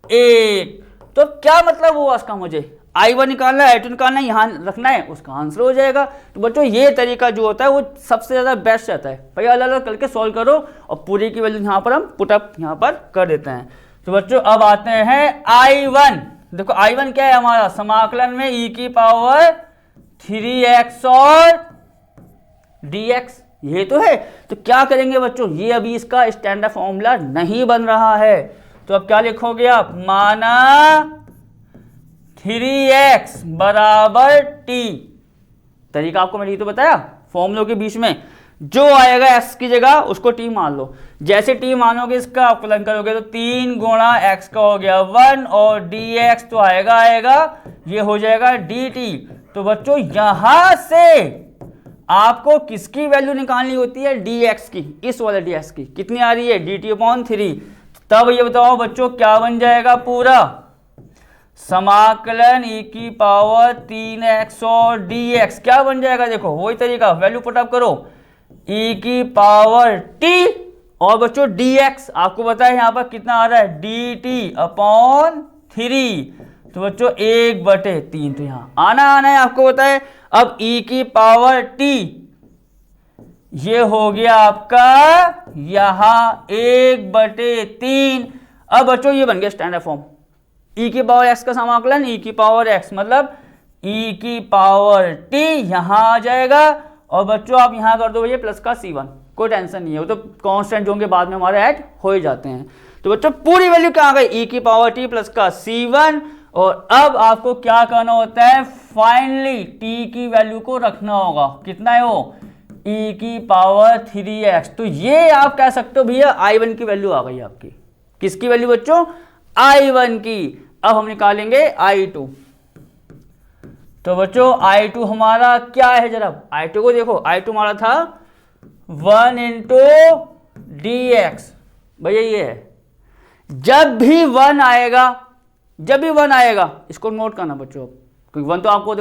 1। तो क्या मतलब हुआ इसका, मुझे I1 निकालना है, I2 निकालना है, यहाँ रखना है, उसका आंसर हो जाएगा। तो बच्चों ये तरीका जो होता है वो सबसे ज़्यादा बेस्ट रहता है। भैया अलग अलग करके सॉल्व करो और पूरी की वैल्यू यहाँ पर हम पुटअप यहाँ पर कर देते हैं। तो बच्चों अब आते हैं I1। देखो I1 क्या है हमारा, समाकलन में e की पावर 3x और dx, ये तो है। तो क्या करेंगे बच्चों, ये अभी इसका स्टैंडर्ड फॉर्मूला नहीं बन रहा है, तो अब क्या लिखोगे आप, माना 3x बराबर t। तरीका आपको मैंने ये तो बताया, फॉर्मूलों के बीच में जो आएगा x की जगह उसको t मान लो। जैसे t मानोगे इसका अवकलन करोगे तो 3 गुणा x का हो गया 1 और dx तो आएगा ये हो जाएगा dt। तो बच्चों यहां से आपको किसकी वैल्यू निकालनी होती है, dx की, इस वाले dx की कितनी आ रही है, dt/3। तब ये बताओ बच्चों क्या बन जाएगा, पूरा समाकलन e की पावर 3x और dx क्या बन जाएगा, देखो वही तरीका, वैल्यू पुटअप करो, e की पावर t और बच्चों dx आपको पता है यहाँ पर कितना आ रहा है, dt/3। तो बच्चों 1/3 तो यहाँ आना है, आपको पता है। अब e की पावर t ये हो गया आपका यहाँ 1/3। अब बच्चों ये बन गया स्टैंडर्ड फॉर्म, e की पावर x का समाकलन e की पावर x मतलब e की पावर t यहाँ आ जाएगा। और बच्चों आप यहाँ कर दो भैया प्लस का c1, कोई टेंशन नहीं है, वो तो कांस्टेंट जो होंगे बाद में हमारे ऐड हो ही जाते हैं। तो बच्चों पूरी वैल्यू क्या आ गई, e की पावर t प्लस का c1। और अब आपको क्या करना होता है, फाइनली t की वैल्यू को रखना होगा, कितना है वो, e की पावर 3x। तो ये आप कह सकते हो भैया I1 की वैल्यू आ गई आपकी, किसकी वैल्यू बच्चों, I1 की। अब हम निकालेंगे I2। तो बच्चों I2 हमारा क्या है, जरा I2 को देखो, I2 हमारा था 1 इंटू dx। भैया ये है, जब भी 1 आएगा इसको नोट करना बच्चों, क्योंकि 1 तो आपको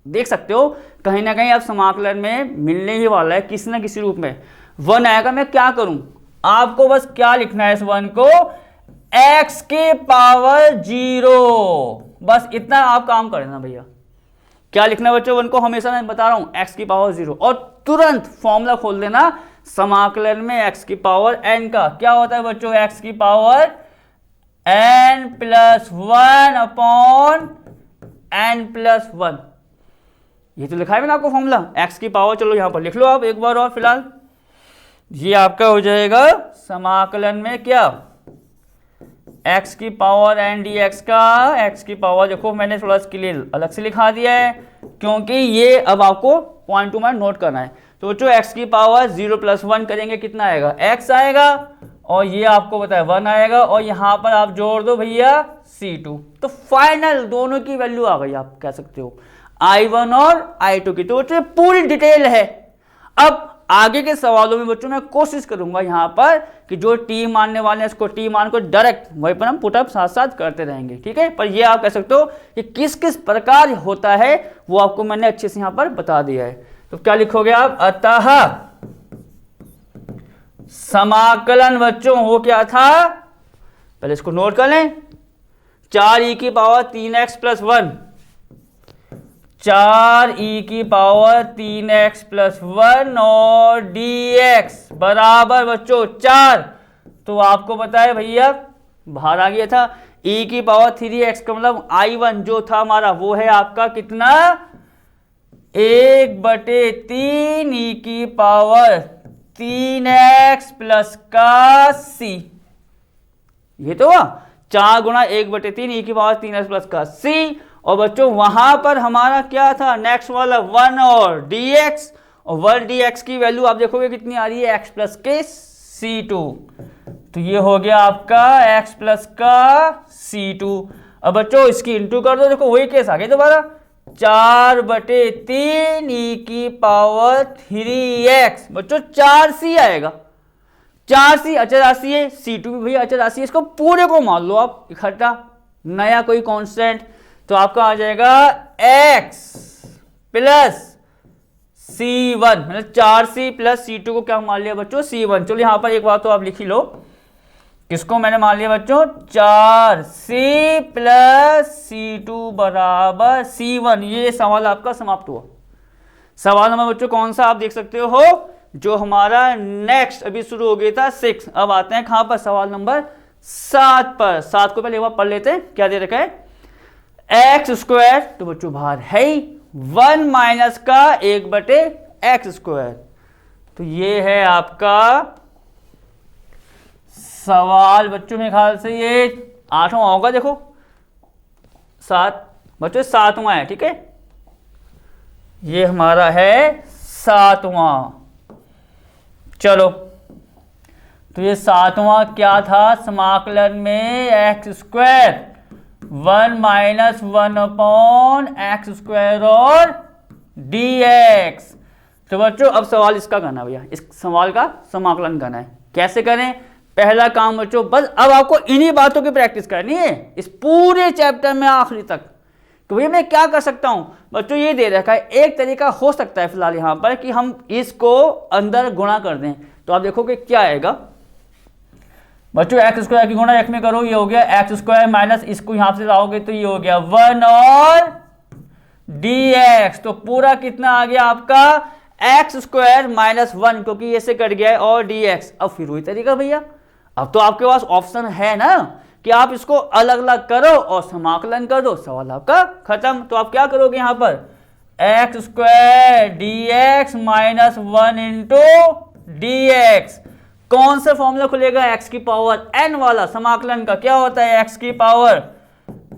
देख सकते हो कहीं ना कहीं आप समाकलन में मिलने ही वाला है किसी ना किसी रूप में। 1 आएगा, मैं क्या करूं, आपको बस क्या लिखना है इस 1 को, x की पावर 0, बस इतना आप काम करना भैया। क्या लिखना है बच्चों 1 को, हमेशा मैं बता रहा हूं x की पावर 0, और तुरंत फॉर्मूला खोल देना समाकलन में x की पावर n का क्या होता है बच्चों, x की पावर n+1/n+1। ये तो लिखा है मैंने आपको फॉर्मूला x की पावर, चलो यहां पर लिख लो आप एक बार और फिलहाल। ये आपका हो जाएगा समाकलन में क्या, x की पावर n dx का, x की पावर देखो मैंने थोड़ा इसके लिए अलग से लिखा दिया है क्योंकि ये अब आपको पॉइंट टू पॉइंट नोट करना है। तो बच्चों x की पावर 0 + 1 करेंगे, कितना आएगा, x आएगा, और ये आपको बताया 1 आएगा, और यहाँ पर आप जोड़ दो भैया c2। तो फाइनल दोनों की वैल्यू आ गई, आप कह सकते हो I1 और I2 की। तो बच्चों पूरी डिटेल है। अब आगे के सवालों में बच्चों मैं कोशिश करूंगा यहाँ पर कि जो टी मानने वाले हैं इसको टी मान को डायरेक्ट वहीं पर हम पुटअप साथ साथ करते रहेंगे, ठीक है। पर ये आप कह सकते हो कि किस किस प्रकार होता है वो आपको मैंने अच्छे से यहाँ पर बता दिया है। तो क्या लिखोगे आप, अतः समाकलन बच्चों हो क्या था, पहले इसको नोट कर लें, 4e की पावर 3x + 1, 4e की पावर 3x + 1 और dx बराबर बच्चों 4। तो आपको पता है भैया बाहर आ गया था, e की पावर 3x का मतलब I1 जो था हमारा वो है आपका कितना, 1/3 e की पावर 3x + का c। ये तो हुआ 4 गुणा 1/3 e की पावर 3x + का c। और बच्चों वहां पर हमारा क्या था, नेक्स्ट वाला 1 और dx, और 1 dx की वैल्यू आप देखोगे कितनी आ रही है, x + के c2। तो ये हो गया आपका x + का c2। अब बच्चों इसकी इंटू कर दो, देखो वही केस आ गया दोबारा, 4/3 e की पावर 3x, बच्चों 4c आएगा, 4c अचर राशि है, c2 भी भैया अचर राशि है, इसको पूरे को मान लो आप इकट्ठा, नया कोई कांस्टेंट। तो आपका आ जाएगा x + c1, मतलब 4c + c2 को क्या मान लिया बच्चों, c1। चलो यहाँ पर एक बात तो आप लिख ही लो किसको मैंने मान लिया बच्चों 4c प्लस C2 बराबर C1। ये सवाल आपका समाप्त हुआ। सवाल नंबर बच्चों कौन सा आप देख सकते हो, जो हमारा नेक्स्ट अभी शुरू हो गया था 6। अब आते हैं कहां पर, सवाल नंबर 7 पर। 7 को पहले एक बार पढ़ लेते हैं, क्या दे रखा है एक्स स्क्वायर, तो बच्चों बाहर है ही 1 माइनस का 1/x²। तो ये है आपका सवाल बच्चों, मेरे ख्याल से ये 8वां होगा। देखो 7 बच्चों 7वां है, ठीक है, ये हमारा है 7वां। चलो तो ये 7वां क्या था, समाकलन में x² 1 माइनस 1/x² और dx। तो बच्चों अब सवाल इसका करना है भैया, इस सवाल का समाकलन करना है। कैसे करें, पहला काम बच्चों बस अब आपको इन्हीं बातों की प्रैक्टिस करनी है इस पूरे चैप्टर में आखिरी तक। तो भैया मैं क्या कर सकता हूं बच्चों, ये दे रखा है, एक तरीका हो सकता है फिलहाल यहां पर कि हम इसको अंदर गुणा कर दें। तो आप देखोगे क्या आएगा बच्चों, x² की गुणा x में करो, ये हो गया x² माइनस इसको यहां से लाओगे तो ये हो गया 1 और dx। तो पूरा कितना आ गया आपका x² माइनस 1, क्योंकि ये से कट गया है, और dx। अब फिर वही तरीका भैया, अब तो आपके पास ऑप्शन है ना कि आप इसको अलग अलग करो और समाकलन कर दो, सवाल आपका खत्म। तो आप क्या करोगे यहां पर x² dx minus 1 into dx। कौन सा फॉर्मूला खुलेगा, x की पावर n वाला। समाकलन का क्या होता है, x की पावर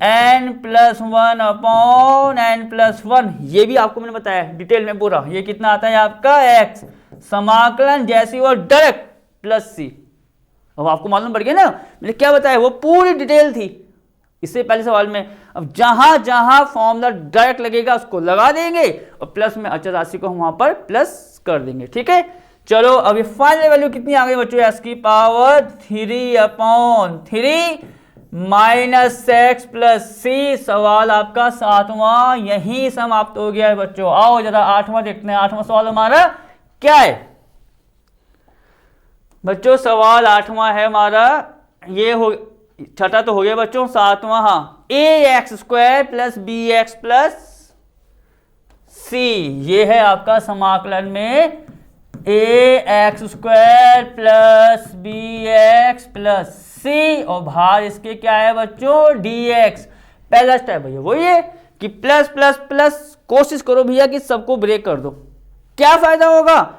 n+1 अपॉन n+1। ये भी आपको मैंने बताया डिटेल में पूरा। ये कितना आता है आपका x, समाकलन जैसी वो डायरेक्ट प्लस c। अब आपको मालूम पड़ गया ना मैंने क्या बताया, वो पूरी डिटेल थी इससे पहले सवाल में। अब जहां जहां फॉर्मूला डायरेक्ट लगेगा उसको लगा देंगे और प्लस में अचर राशि को हम वहां पर प्लस कर देंगे, ठीक है। चलो अब ये फाइनल वैल्यू कितनी आ गई बच्चों, x की power 3/3 minus x plus c। सवाल आपका 7वां यही समाप्त हो गया है बच्चों। आओ जरा 8वां देखते हैं, 8वां सवाल हमारा क्या है बच्चों। सवाल 8वां है हमारा, ये हो छठा तो हो गया बच्चों, 7वां हाँ, ax² plus bx plus c। ये है आपका समाकलन में ax² plus bx plus c, और बाहर इसके क्या है बच्चों dx। पहला स्टेप भैया वही है कि प्लस प्लस प्लस, कोशिश करो भैया कि सबको ब्रेक कर दो। क्या फायदा होगा,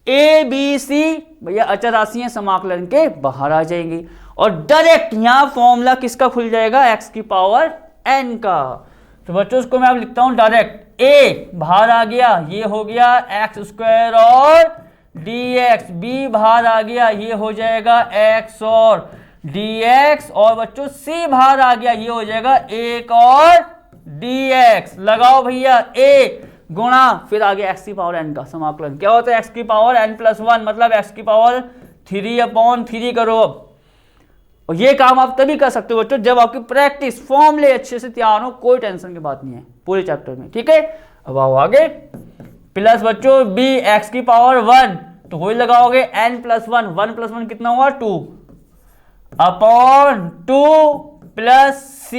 a b c भैया अचर राशियां समाकलन के बाहर आ जाएंगी और डायरेक्ट यहां फॉर्मूला किसका खुल जाएगा, x की पावर n का। तो बच्चों उसको मैं अब लिखता हूं डायरेक्ट, a बाहर आ गया, ये हो गया x² और dx, b बाहर आ गया, ये हो जाएगा x और dx, और बच्चों c बाहर आ गया, ये हो जाएगा 1 और dx। लगाओ भैया a गुणा फिर आगे x की पावर n का समाकलन। क्या होता है x की पावर n+1, मतलब x की पावर 3/3 करो अब। और ये काम आप तभी कर सकते हो बच्चों जब आपकी प्रैक्टिस फॉर्मूले अच्छे से तैयार हो, कोई टेंशन की बात नहीं है पूरे चैप्टर में, ठीक है। अब आओ आगे, प्लस बच्चों b x की पावर 1, तो वही लगाओगे n+1, 1+1 कितना हुआ 2 अपॉन 2 प्लस c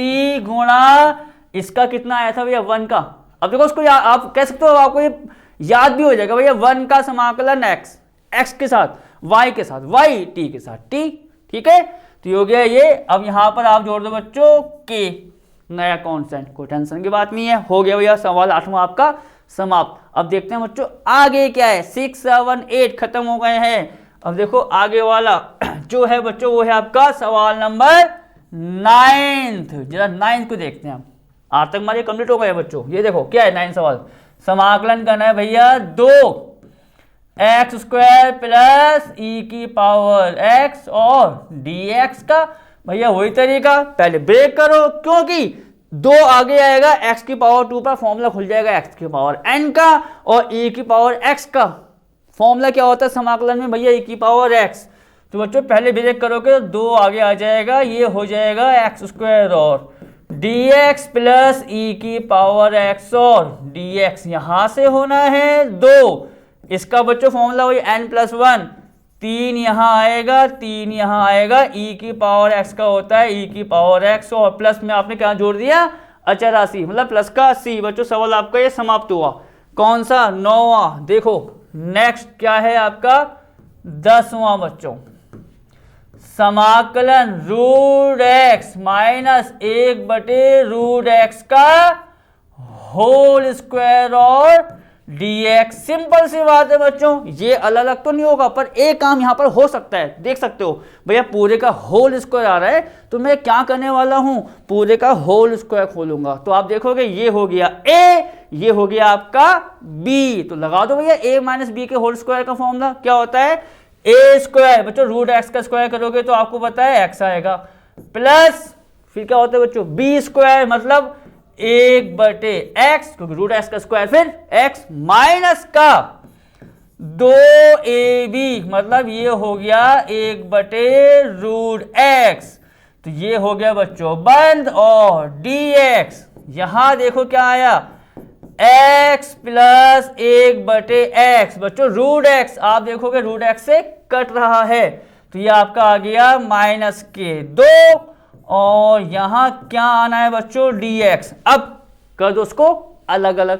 गुणा इसका कितना आया था भैया 1 का। अब देखो उसको आप कह सकते हो, आपको ये याद भी हो जाएगा भैया 1 का समाकलन x के साथ, y के साथ y, t के साथ t, ठीक है। तो ये हो गया ये। अब यहां पर आप जोड़ दो बच्चों k, नया कॉन्स्टेंट, कोई टेंशन की बात नहीं है। हो गया भैया सवाल 8वां आपका समाप्त। अब देखते हैं बच्चों आगे क्या है, 6 7 8 खत्म हो गए हैं। अब देखो आगे वाला जो है बच्चों वो है आपका सवाल नंबर 9। जरा 9 को देखते हैं हम। आज तक हमारे कंप्लीट हो गए बच्चों। ये देखो क्या है 9 सवाल, समाकलन करना है भैया 2x² प्लस e की पावर x और dx का। भैया वही तरीका, पहले ब्रेक करो क्योंकि 2 आगे आएगा, x की पावर 2 पर फॉर्मूला खुल जाएगा x की पावर n का, और e की पावर x का फॉर्मूला क्या होता है समाकलन में भैया e की पावर x। तो बच्चों पहले ब्रेक करोगे तो 2 आगे आ जाएगा, ये हो जाएगा x² और dx प्लस e की पावर x, और dx यहां से होना है 2, इसका बच्चों फॉर्मूला वही n+1, 3 यहाँ आएगा, 3 यहाँ आएगा, e की पावर x का होता है e की पावर x, और प्लस में आपने क्या जोड़ दिया, अचर राशि, मतलब प्लस का c। बच्चों सवाल आपका ये समाप्त हुआ। कौन सा, 9वां। देखो नेक्स्ट क्या है आपका 10वां बच्चों, समाकलन रूट x माइनस 1/√x का होल स्क्वायर और dx। सिंपल सी बात है बच्चों, ये अलग अलग तो नहीं होगा पर एक काम यहां पर हो सकता है। देख सकते हो भैया पूरे का होल स्क्वायर आ रहा है, तो मैं क्या करने वाला हूं, पूरे का होल स्क्वायर खोलूंगा। तो आप देखोगे ये हो गया a, ये हो गया आपका b, तो लगा दो भैया a माइनस बी के होल स्क्वायर का फॉर्मूला क्या होता है, a स्क्वायर। बच्चों रूट x का स्क्वायर करोगे तो आपको पता है x आएगा, प्लस फिर क्या होता है बच्चों b स्क्वायर, मतलब 1/x, क्योंकि रूट x का स्क्वायर फिर x, माइनस का 2ab, मतलब ये हो गया 1/√x। तो ये हो गया बच्चों बंद, और dx यहां देखो क्या आया, x प्लस 1/x। बच्चों रूट x आप देखोगे रूट x से कट रहा है, तो ये आपका आ गया माइनस के 2, और यहां क्या आना है बच्चों, dx। अब कर दो उसको अलग अलग,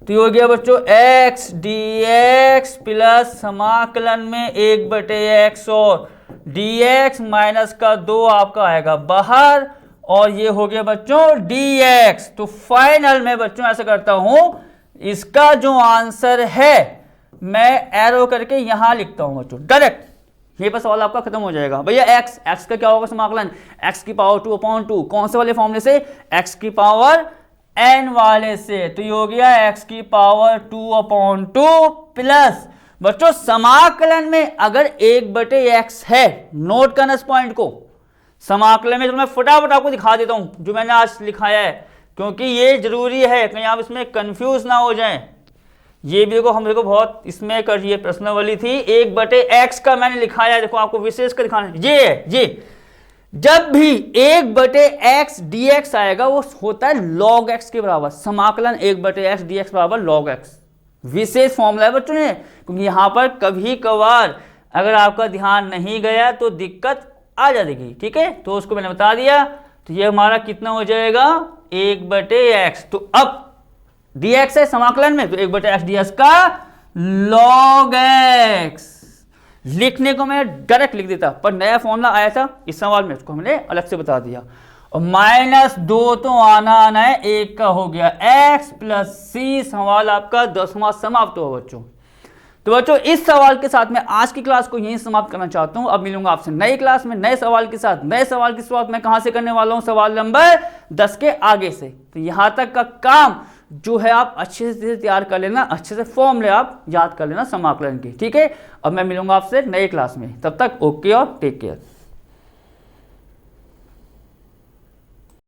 तो ये हो गया बच्चों x dx प्लस समाकलन में 1/x और dx माइनस का 2 आपका आएगा बाहर, और ये हो गया बच्चों dx। तो फाइनल में बच्चों ऐसा करता हूं, इसका जो आंसर है मैं एरो करके यहां लिखता हूं बच्चों डायरेक्ट, ये पर सवाल आपका खत्म हो जाएगा। भैया x का क्या होगा समाकलन, x की पावर 2/2, कौन से वाले फॉर्मूले से, x की पावर n वाले से, तो ये हो गया x की पावर 2/2 प्लस बच्चों समाकलन में अगर 1/x है, नोट करना इस पॉइंट को, समाकलन में तो मैं फटाफट आपको दिखा देता हूं जो मैंने आज लिखाया है, क्योंकि ये जरूरी है कहीं आप इसमें कंफ्यूज ना हो जाएं। ये भी देखो हम देखो बहुत इसमें कर, ये प्रश्नावली थी 1/x का मैंने लिखाया है, देखो आपको विशेष कर दिखाना, ये जब भी 1/x dx आएगा वो होता है log x के बराबर, समाकलन 1/x dx बराबर log x, विशेष फॉर्मूला है बच्चों ने, क्योंकि यहां पर कभी कभार अगर आपका ध्यान नहीं गया तो दिक्कत आ जाएगी, ठीक है, तो उसको मैंने बता दिया। तो ये हमारा कितना हो जाएगा 1/x, तो अब dx है समाकलन में, तो 1/x dx का log x, लिखने को मैं डायरेक्ट लिख देता पर नया फॉर्मूला आया था इस सवाल में, उसको हमने अलग से बता दिया। और -2 तो आना है, 1 का हो गया x प्लस c। सवाल आपका 10वां समाप्त हुआ बच्चों। तो बच्चों इस सवाल के साथ मैं आज की क्लास को यहीं समाप्त करना चाहता हूं। अब मिलूंगा आपसे नई क्लास में नए सवाल के साथ। नए सवाल की शुरुआत मैं कहां से करने वाला हूं, सवाल नंबर 10 के आगे से। तो यहां तक का काम जो है आप अच्छे से तैयार कर लेना, अच्छे से फॉर्मूले आप याद कर लेना समाकलन की, ठीक है। अब मैं मिलूंगा आपसे नई क्लास में, तब तक ओके और टेक केयर।